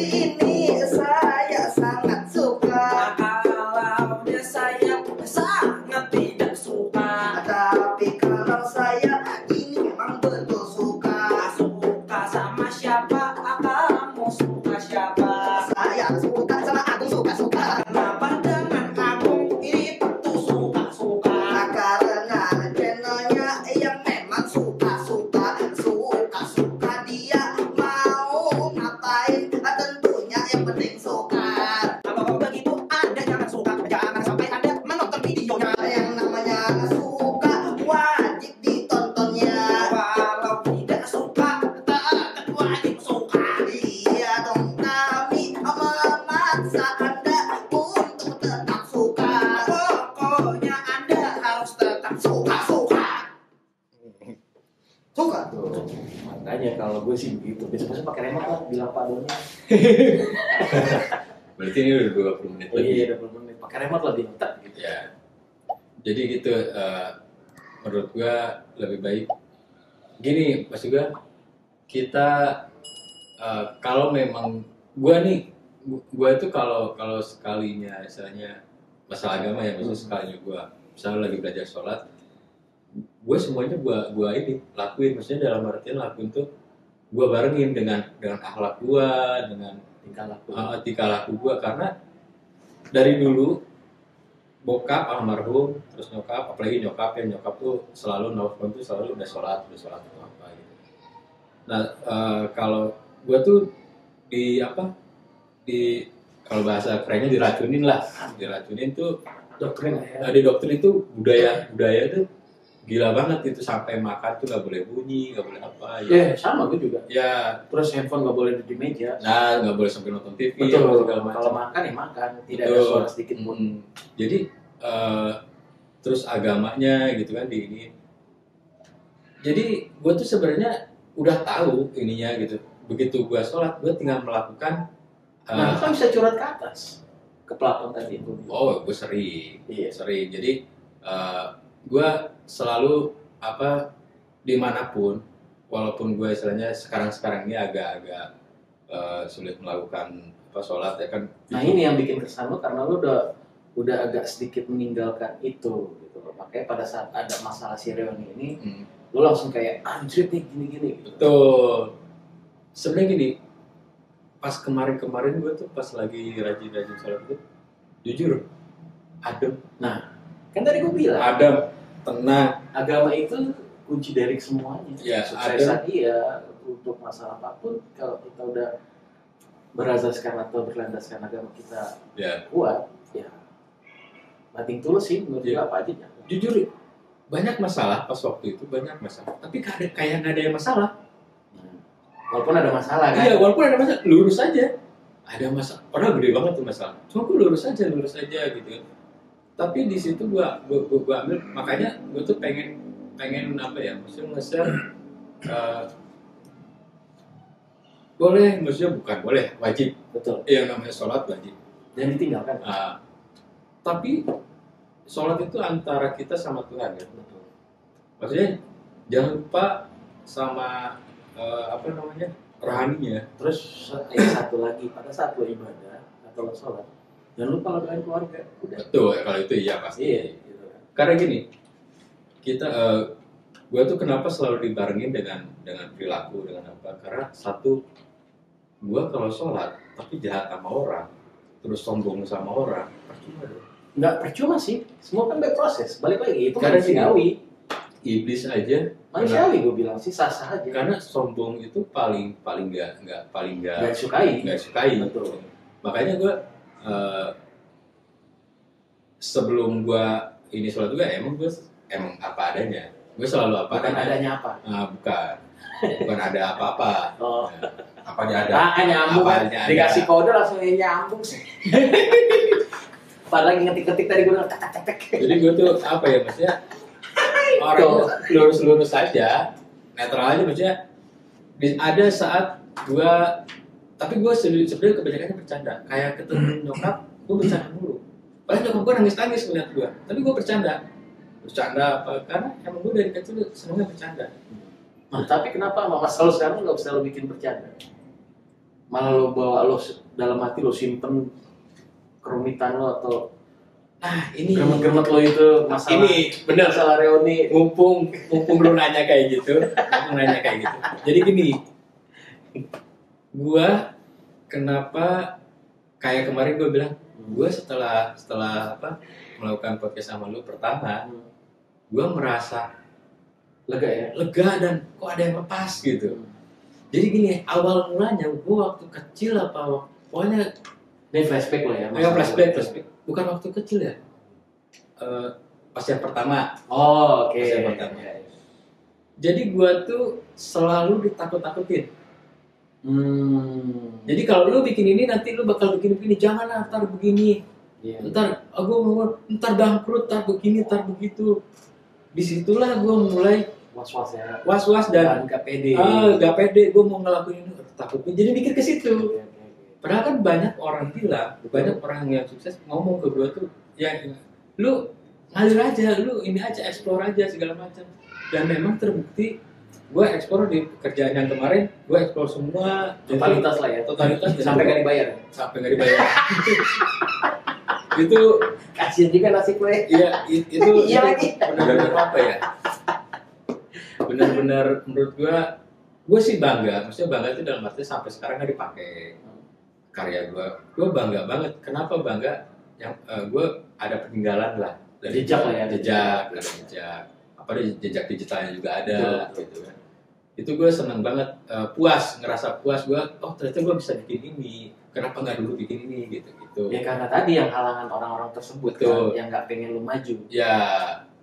ini saya sangat suka. Kalaunya saya sangat tidak suka. Tapi kalau saya ini memang betul suka. Suka sama siapa? Kamu suka siapa? Saya suka sama Agung, suka-suka. Kenapa dengan Agung ini tentu suka-suka? Karena channelnya yang memang suka-suka. Suka-suka dia mau ngapain, tentunya yang penting suka. Kalau begitu Anda jangan suka, jangan sampai Anda menonton videonya. Yang namanya suka wajib ditontonnya. Kalau tidak suka, tetap wajib suka. Iya dong, kami memaksa Anda untuk tetap suka. Pokoknya Anda harus tetap Suka-suka. Suka. Tuh, makanya kalau gue sih begitu. Biasanya pakai remote lah, bilang Pak Doni. Berarti ini udah 20 menit Oh lebih. iya, 20 menit. Pakai remote lah bilang tak gitu. Ya. Jadi gitu, menurut gua lebih baik gini, Mas juga kita kalau memang gua itu kalau sekalinya misalnya masalah agama ya, maksudnya sekalinya gua misalnya lagi belajar sholat, gue semuanya gua ini lakuin, maksudnya dalam artian lakuin tuh gua barengin dengan akhlak gua, dengan tingkah laku gua, karena dari dulu bokap almarhum, terus nyokap, apalagi nyokap tuh selalu nelfon tuh selalu udah sholat atau apa gitu. Nah kalau gue tuh di kalau bahasa kerennya diracunin tuh Doktrin ya. di doktrin itu budaya tuh gila banget itu, sampai makan tuh nggak boleh bunyi, nggak boleh apa ya. Sama gue juga. Ya, Terus handphone nggak boleh di meja. nah nggak boleh sampai nonton TV. Betul. Segala macam. Kalau makan ya makan, tidak ada Betul. suara sedikit pun. Jadi terus agamanya gitu kan di ini. Jadi gue tuh sebenarnya udah tahu ininya gitu. Begitu gue sholat, gue tinggal melakukan. Nah, kan bisa curhat ke atas, ke pelapon tadi itu. Oh, gue sering. Iya. Sering. Jadi gue selalu dimanapun, walaupun gue istilahnya sekarang ini agak sulit melakukan sholat ya kan. Nah ini yang bikin kesan lo, karena lo udah agak sedikit meninggalkan itu gitu loh. Makanya pada saat ada masalah si reuni ini, lo langsung kayak anjir nih gini gitu. Betul. Sebenarnya gini, pas kemarin gue tuh pas lagi rajin sholat itu, jujur adem. Nah kan tadi gue bilang Adem, tenang. agama itu kunci dari semuanya. Ya, Suksesan iya, untuk masalah apapun kalau kita udah berazaskan atau berlandaskan agama kita Ya, kuat, ya nothing tulus sih menurut gue, apa aja ya. jujur banyak masalah pas waktu itu, banyak masalah. Tapi kayak nggak ada yang masalah. Walaupun ada masalah kan. Iya, walaupun ada masalah, lurus aja. Ada masalah, padahal gede banget tuh masalah. Cuma gue lurus aja gitu. Tapi di situ gua ambil, makanya gue tuh pengen apa ya, maksudnya nge-share boleh, maksudnya bukan boleh, wajib. Betul. Yang namanya sholat wajib. Dan ditinggalkan. Tapi sholat itu antara kita sama Tuhan ya. Betul. Maksudnya jangan lupa sama rohaninya. Terus satu lagi, pada saat lo ibadah atau lo sholat, jangan lupa lo doain keluarga. Udah. Betul, kalau itu iya pasti. Iya, gitu kan. Karena gini, kita gue tuh kenapa selalu dibarengin dengan perilaku, dengan apa? Karena satu, gue kalau sholat tapi jahat sama orang, terus sombong sama orang, percuma dong. Nggak percuma sih, semua kan berproses. Balik lagi, itu Karena manusiawi. Iblis aja, Manusiawi gue bilang sih, sah-sah aja. karena sombong itu paling Nggak disukai. Betul. Makanya gue sebelum gue ini sholat juga emang apa adanya. Gue selalu apa Bukan adanya apa? bukan ada apa-apa. Oh. Apanya ada? Nah, kan nyambung kan. Apanya ada. Dikasih kode langsung nyambung sih. Padahal ngetik-ngetik tadi gue tek. Jadi gue tuh apa ya, maksudnya orang lurus saja, netral aja, maksudnya ada saat gue, tapi gue sebenarnya kebanyakannya bercanda. Kayak ketemu nyokap, gue bercanda mulu. Padahal nyokap gue nangis ngeliat gue, tapi gue bercanda apa, karena emang gue dari kecil senengnya bercanda. Nah, tapi kenapa Mama selalu sekarang nggak bisa lo bikin bercanda? malah lo bawa lo dalam hati lo simpen kerumitan lo atau ini gemet-gemet lo itu masalah ini benar masalah reuni. mumpung lu nanya kayak gitu. Jadi gini, gua kenapa kayak kemarin gua bilang, gua setelah melakukan podcast sama lu pertama, gua merasa lega dan kok ada yang lepas gitu. Jadi gini, awal mulanya gua waktu kecil pokoknya Ini flashback lo ya? flashback. Bukan waktu kecil ya. Pas yang pertama. Oh, oke. Pas yang pertama. Jadi gua tuh selalu ditakut-takutin. Jadi kalau lu bikin ini nanti lu bakal bikin begini, jangan ntar begini. Yeah. Ntar bangkrut, ntar begini, ntar begitu. Disitulah gua mulai Was-was ya. was-was dan gak pede. Gak pede, gua mau ngelakuin ini, takutnya. Jadi mikir ke situ. Oke. Padahal kan banyak orang bilang, banyak orang yang sukses ngomong ke gue tuh, ya lu ngalir aja, lu ini aja, explore aja segala macam. Dan memang terbukti, gue explore di pekerjaan yang kemarin, gue explore semua. Totalitas lah ya. Totalitas. Sampai gak dibayar. Sampai gak dibayar. Itu Kasian juga nasib gue. iya itu Iya lagi. benar-benar apa ya? Benar-benar menurut gue sih bangga. Maksudnya bangga itu dalam arti sampai sekarang nggak dipakai karya gue bangga banget. Kenapa bangga? Yang gue ada peninggalan lah dari Jejak lah ya. jejak apa jejak digitalnya juga ada gitu kan. Itu gue seneng banget, ngerasa puas gue. Oh ternyata gue bisa bikin ini. Kenapa nggak dulu bikin ini gitu. Ya karena tadi yang halangan orang-orang tersebut Betul. kan, yang nggak pengen lu maju. Ya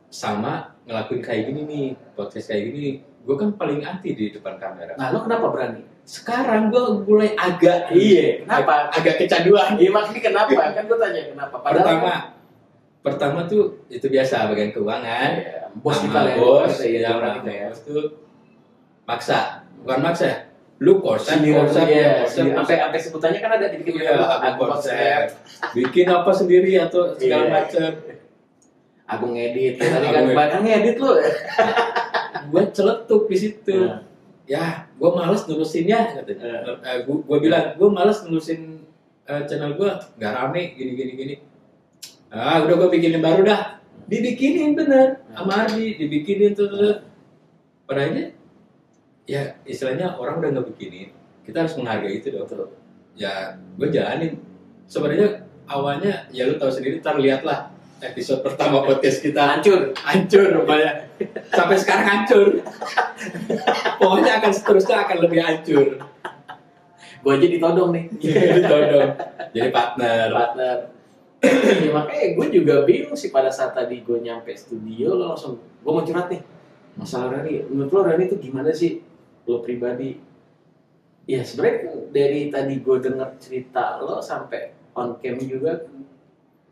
sama ngelakuin kayak gini nih, podcast kayak gini. Gue kan paling anti di depan kamera. Nah, lo kenapa berani? Sekarang gue mulai agak Kenapa? agak kecanduan. Iya, maksudnya kenapa? Kan gue tanya kenapa. Pertama tuh itu biasa bagian keuangan. Ya, bos Sama kita ya. bos, ya, sama kita ya. bos tuh maksa, bukan maksa ya. Lu konsep, Sampai sebutannya kan ada di bikin konsep, bikin apa sendiri atau segala Iya. macam. Agung ngedit. Tadi kan bahkan ngedit lo. Gue celetuk di situ. Nah. Ya, gue males nurusinnya katanya. Gue bilang, gue males nurusin channel gue, nggak rame gini. Udah gue bikinin baru dah. Dibikinin bener sama Ardi, dibikinin tuh. Padahal ya istilahnya orang udah nggak bikinin, kita harus menghargai itu dong. Ya, gue jalanin. Sebenarnya awalnya ya lu tahu sendiri, lihat lah episode pertama podcast kita hancur rupanya. Sampai sekarang hancur. Pokoknya akan seterusnya akan lebih hancur. Gue aja ditodong nih. Ditodong. Jadi partner. Ya, makanya gue juga bingung sih pada saat tadi gue nyampe studio, lo langsung gue mau curhat nih masalah Rani. Menurut lo Rani itu gimana sih lo pribadi? Ya sebenarnya dari tadi gue denger cerita lo sampai on cam juga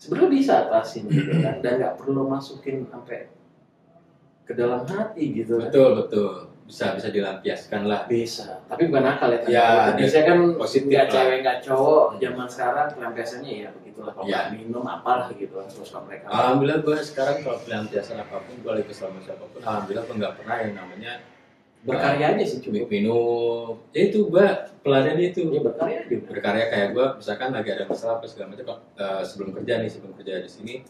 sebenarnya bisa atasin gitu kan, dan nggak perlu masukin sampai ke dalam hati gitu kan. Betul. Bisa dilampiaskan lah. Bisa, tapi bukan akal ya. Ya, biasanya kan positif nggak lah. cewek nggak cowok zaman sekarang pelampiasannya ya begitulah, kalau Ya. nggak minum apalah gitu kan, terus mereka. Alhamdulillah gue sekarang kalau pelampiasan apapun, gue lagi sama siapapun, alhamdulillah gue nggak pernah yang namanya Berkarya aja sih cukup. minum. Ya itu gue pelariannya itu. Ya berkarya aja. Berkarya kayak gue, misalkan lagi ada masalah apa segala macam, sebelum kerja di sini,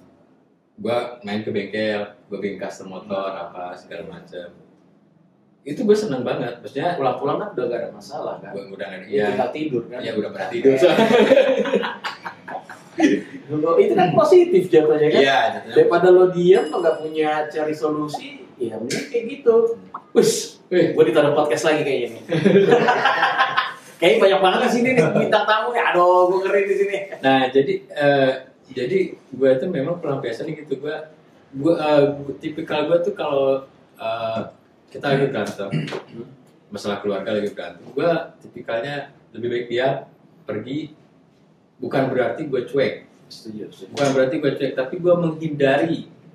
gue main ke bengkel, gue bikin custom motor apa segala macam. Itu gue seneng banget, maksudnya Pulang-pulang kan udah gak ada masalah kan. gue udah nggak Ya, tinggal tidur kan. ya udah pernah tidur. Itu kan positif jatuhnya kan. Iya. Daripada lo diam, lo nggak punya cari solusi, ya mending kayak gitu. Gue ditaruh podcast lagi kayaknya nih. Kayaknya banyak banget di sini nih bintang tamu ya. Aduh, gue ngeri di sini. Nah, jadi gue tuh memang pelampiasannya gitu. Gue tipikal gue tuh kalau kita lagi berantem, masalah keluarga lagi berantem, gue tipikalnya lebih baik dia pergi. Bukan berarti gue cuek, Setuju. bukan berarti gue cuek, tapi gue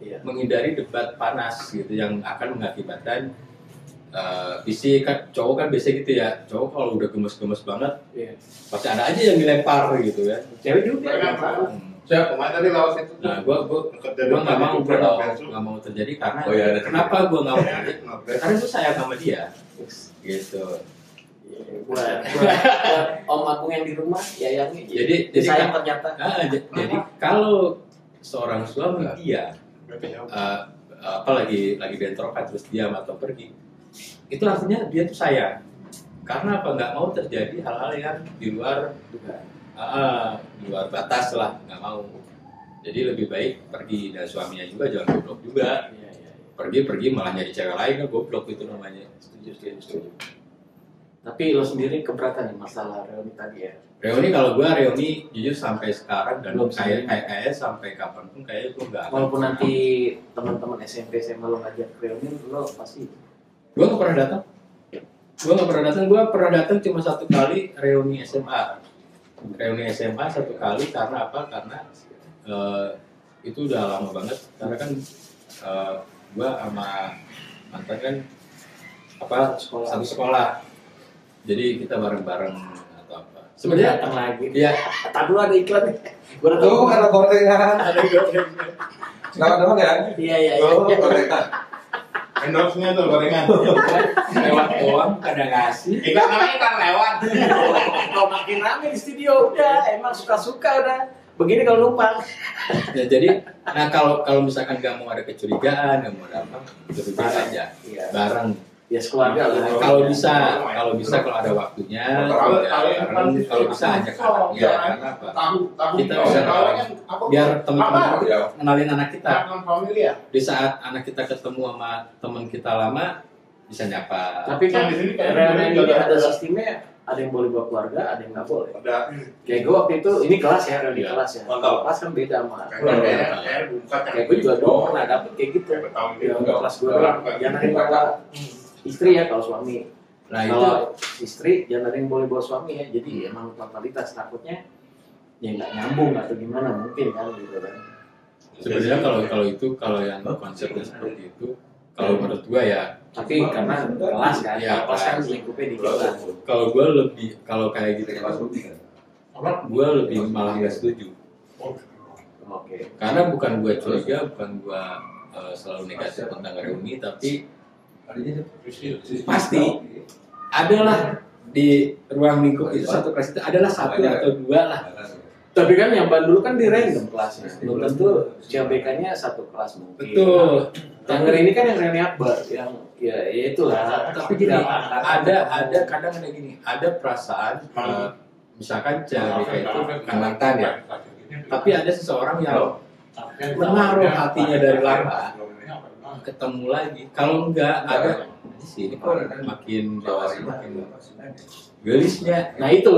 Iya. menghindari debat panas gitu yang akan mengakibatkan fisik. Kan cowok kan biasa gitu ya, cowok kalau udah gemes-gemes banget Iya. pasti ada aja yang dilempar gitu kan. Cewek juga Iya, kan. Siapa kemana tadi lewat situ? Nah, gue nggak mau terjadi karena Oh, iya, ada. kenapa gue nggak mau terjadi? Nggak Karena gue sayang sama dia, gitu. buat Om Agung yang di rumah yayangnya. Jadi sayang ternyata. Jadi kalau seorang suami dia apalagi lagi bentrokan terus diam atau pergi, itu artinya dia tuh sayang. Karena apa? Nggak mau terjadi hal-hal yang di luar batas lah, nggak mau. Jadi lebih baik pergi, dan suaminya juga jangan goblok juga. Pergi malah nyari cewek lain, kan goblok itu namanya. Setuju. Tapi lo sendiri keberatan nih masalah reuni tadi ya? Reuni kalau gua reuni jujur sampai sekarang dan kayak sampai kapanpun kayak gua nggak. Walaupun nanti teman-teman SMP SMA lo ngajak reuni, lo pasti. Gua nggak pernah datang. Gua pernah datang cuma satu kali reuni SMA. Reuni SMA satu kali karena apa? Karena itu udah lama banget. Karena kan gua sama mantan kan satu sekolah. Jadi kita bareng-bareng atau apa. Sebenarnya datang lagi. Iya. Tak dulu ada iklan. Gua Tuh ada gorengan. Selamat datang ya. Iya. Gorengan. Endorse-nya tuh gorengan. Lewat doang, kadang ngasih. Iklan namanya iklan lewat. Kalau makin rame di studio udah emang suka-suka udah. Begini kalau numpang. Ya, jadi, kalau misalkan nggak mau ada kecurigaan, nggak mau ada apa, lebih baik aja. Iya. Bareng. Ya sekeluarga lah. Kalau bisa kalau ada waktunya, kalau bisa ajak anaknya. Karena apa? Kita bisa biar teman-teman kenalin anak kita. Di saat anak kita ketemu sama teman kita lama, bisa nyapa. Tapi kan reuni ini ada sistemnya, ada yang boleh bawa keluarga, ada yang nggak boleh. Kayak gue waktu itu, ini kelas ya, reuni kelas ya. Kelas kan beda sama keluarga. Kayak gue juga dulu pernah dapet kayak gitu. Kelas gue doang, jangan ada yang bawa istri ya kalau suami. Nah Kalau istri jangan ada yang boleh bawa suami ya. Jadi emang totalitas takutnya ya nggak nyambung atau gimana mungkin kan gitu kan. sebenarnya kalau yang konsepnya seperti itu, kalau menurut gua ya. Tapi karena kelas kan, Ya, kelas kan lingkupnya di kelas. Kalau kayak gitu, gua lebih malah nggak setuju. Oke. Karena bukan gua curiga, bukan gua selalu negatif tentang reuni, tapi pasti adalah di ruang lingkup itu satu kelas itu adalah satu atau dua lah. Tapi kan yang dulu kan di random kelasnya, belum tentu CBK-nya satu kelas mungkin. Betul. Yang ini kan yang reuni akbar, yang ya itulah. Tapi gini, ada kadang ada gini, ada perasaan misalkan CBK itu kan mantan ya. Tapi ada seseorang yang menaruh hatinya dari lama, ketemu lagi. Kalau enggak ada sih, ini kok makin dewasa makin gelisnya. Nah itu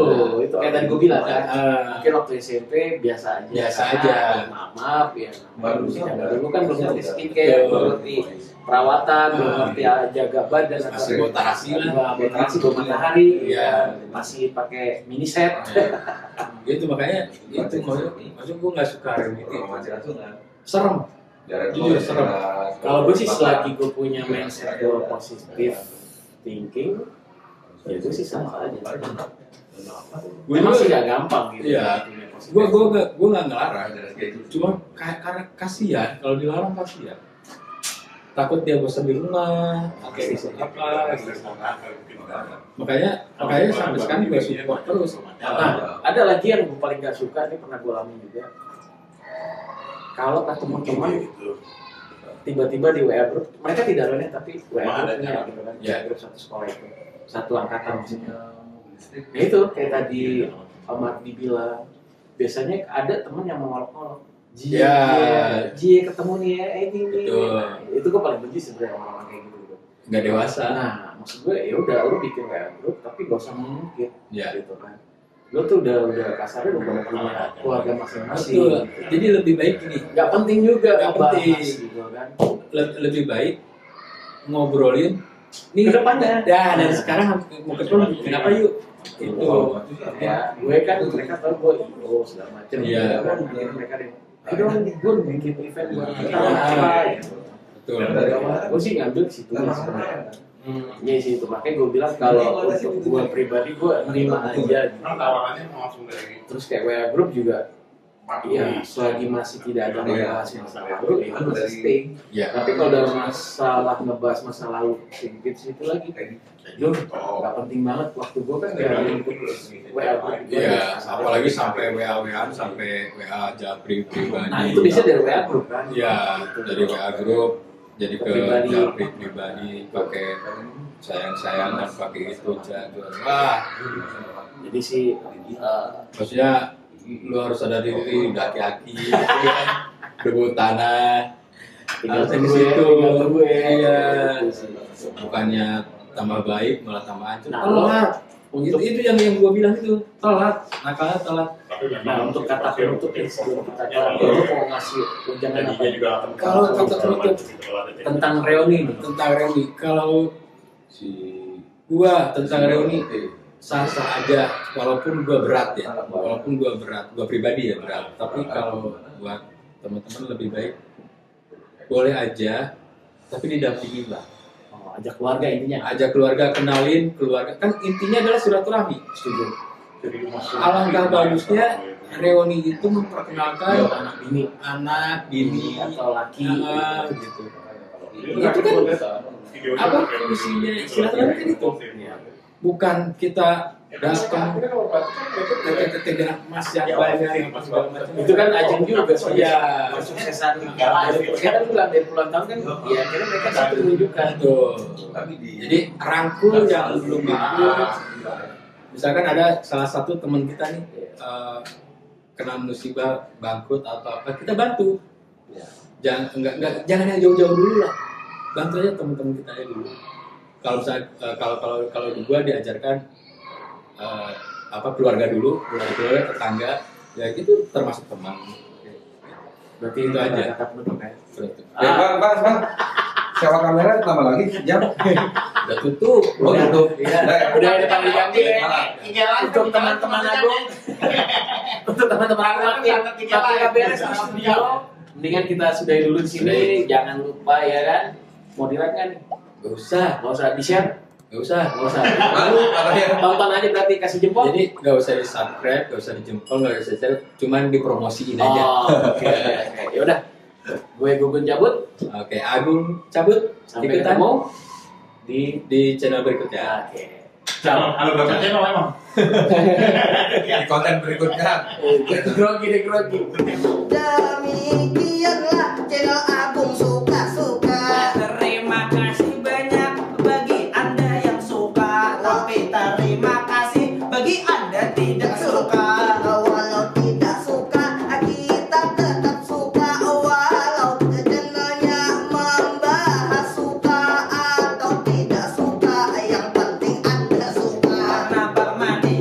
kayak tadi gue bilang kan, mungkin waktu SMP biasa aja. Maaf ya. Baru dulu kan belum ngerti skincare, belum ngerti perawatan, belum ngerti jaga badan, masih botarasi lah, belum matahari, ya masih pakai mini set. Gitu makanya itu maksud gue nggak suka reuni itu. Serem. Jujur serem. Kalau gue sih selagi gue punya mindset gue positif thinking, ya gue sih sama aja. Gue emang sih gak gampang gitu. Iya. Gue nggak ngelarang. Cuma karena kasihan, kalau dilarang kasihan. Takut dia bosan di rumah, atau apa? Makanya sampai sekarang gue support terus. Nah, ada lagi yang gue paling gak suka, ini pernah gue alami juga. Kalau ketemu teman tiba-tiba di WA group, mereka tidak ada tapi WA grupnya gitu kan, grup satu sekolah itu, satu angkatan maksudnya. Nah itu kayak tadi Ahmad dibilang, biasanya ada teman yang mengolok-olok, Jie ketemu nih ya, ini. Itu gue paling benci sebenarnya orang-orang kayak gitu. Nggak dewasa. Nah maksud gue ya udah lu bikin WA group tapi gak usah mengungkit, gitu kan. Lo tuh udah kasarnya udah punya keluarga masing-masing. Betul. Jadi lebih baik gini. Nggak penting juga. Nggak penting. Gitu, kan. Lebih baik ngobrolin. Nih kedepannya. Ya dari sekarang mau ketemu. Kenapa yuk? Itu. Ya, gue kan mereka tahu gue segala macam. Iya. Mereka deh. Ayo gue bikin event buat kita. Betul. Gue sih ngambil ke situ sebenarnya. Iya sih itu, makanya gue bilang kalau untuk gue pribadi gue nerima aja gitu. Terus kayak WA group juga Iya, selagi masih tidak ada membahas masa lalu, ya kan masih stay. Ya. Tapi kalau dalam masalah ngebahas masa lalu sedikit situ lagi, Jun, nggak penting banget. Waktu gue kan nggak input WA. Iya, apalagi sampai WA-WA sampai WA Japri pribadi. Nah itu bisa dari WA grup kan? Iya, dari WA grup jadi ke Pribadi. Japri pribadi pakai sayang-sayangan pakai itu jadwal. Wah, Jadi sih, maksudnya lu harus sadar diri, udah aki-aki, debut tanah, tinggal harus di gue, situ. tinggal gue. Iya, Gitu sih. bukannya tambah baik malah tambah hancur. Nah, Telat. untuk Itu yang gue bilang itu telat, nakalnya telat. Nah, untuk kata penutup ya, sebelum kita kelar, lu mau ngasih jangan apa ya? Kalau kata penutup Tentang reuni nih. tentang reuni, kalau gua tentang reuni sah-sah aja, walaupun gua berat ya, walaupun gua berat, gua pribadi ya berat. Tapi kalau buat teman-teman lebih baik boleh aja, tapi didampingi lah. Oh, ajak keluarga intinya. Ajak keluarga, kenalin keluarga, kan intinya adalah silaturahmi. Setuju. Alangkah bagusnya reuni itu memperkenalkan Anak bini, anak, bini, atau laki. gitu. Itu kan apa fungsinya silaturahmi kan itu. Bukan kita datang ketik dengan emas yang banyak apa segala macam. Itu kan ajang juga Iya. kesuksesan. Kita kan bilang dari puluhan tahun kan, ya akhirnya mereka satu menunjukkan. Tuh. Jadi rangkul yang belum rangkul. Misalkan ada salah satu teman kita nih kena musibah, bangkrut atau apa, kita bantu. Jangan yang jauh-jauh dulu lah. Bantu aja teman-teman kita aja dulu. Kalau misalnya kalau di gua diajarkan apa keluarga dulu, keluarga tetangga, ya itu termasuk teman. Berarti Itu aja. kata penutup ya. Bang. Sewa kamera tambah lagi jam. Udah tutup. Oh, tutup. Iya. Udah ada kali ganti ya. Untuk teman-teman Agung, untuk teman-teman Agung yang tapi nggak beres di studio, mendingan kita sudahi dulu di sini. Jangan lupa ya kan, mau direct kan? Gak usah, Nggak usah di share, gak usah. nggak usah. Malu katanya. Tonton aja berarti kasih jempol. Jadi gak usah di subscribe, gak usah dijempol, gak usah share, cuman dipromosiin aja. Oh, oke. Ya udah, gue Gugun cabut. Oke, Agung cabut. Sampai Ikutan ketemu di channel berikutnya. Oke. Ciao. Halo berapa channel emang? Di konten berikutnya. Grogi deh grogi. Demikianlah channel Agung suka-suka. Terima kasih banyak bagi Anda yang suka, tapi terima kasih bagi Anda tidak suka. Walau tidak suka, kita tetap suka. Walau channelnya membahas suka atau tidak suka, yang penting Anda suka. Karena Permadi